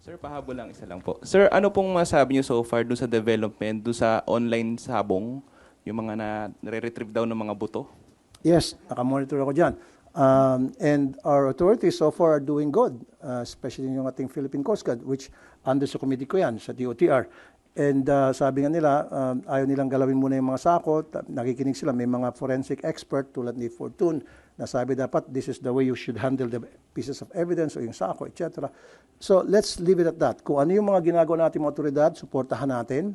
Sir, pahabol lang, isa lang po. Sir, ano pong masabi niyo so far doon sa development, doon sa online sabong, yung mga nare-retrieve daw ng mga buto? Yes, nakamonitor ako dyan. And our authorities so far are doing good, especially yung ating Philippine Coast Guard, which under sa committee ko yan, sa DOTR. And sabi nga nila, ayaw nilang galawin muna yung mga sako. Nakikinig sila, may mga forensic expert tulad ni Fortune na sabi dapat this is the way you should handle the pieces of evidence o yung sako, etc. So let's leave it at that. Kung ano yung mga ginagawa natin mga otoridad, suportahan natin.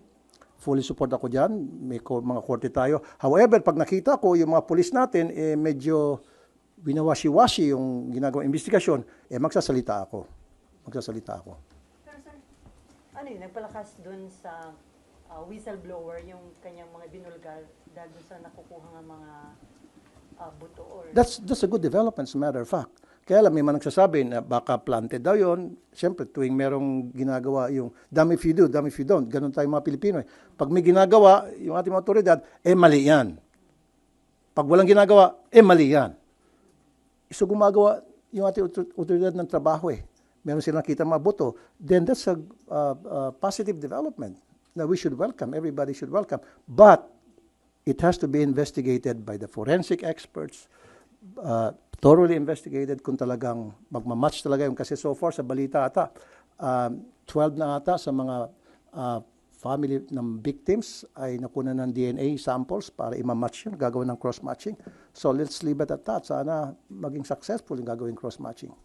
Fully support ako dyan. May mga korte tayo. However, pag nakita ko yung mga polis natin, medyo winawashi-washi yung ginagawang investigasyon, magsasalita ako. Magsasalita ako. Pero sir, ano yun, nagpalakas dun sa whistleblower yung kanyang mga binulgar dahil dun sa nakukuha ng mga buto or... That's a good development, as a matter of fact. Kaya lang, may mga nagsasabi na baka planted daw yun. Siyempre, tuwing merong ginagawa yung damn if you do, damn if you don't. Ganun tayo mga Pilipino. Pag may ginagawa, yung ating mga otoridad, mali yan. Pag walang ginagawa, mali yan. So gumagawa yung ating otoridad ng trabaho Meron silang nakita mga boto. Then that's a positive development that we should welcome. Everybody should welcome. But it has to be investigated by the forensic experts, thoroughly investigated kung talagang magmamatch talaga yung kasi so far sa balita ata 12 na ata sa mga family ng victims ay nakuha ng DNA samples para i-match yun, gagawin ng cross-matching. So let's leave it at that. Sana maging successful yung gagawin cross-matching.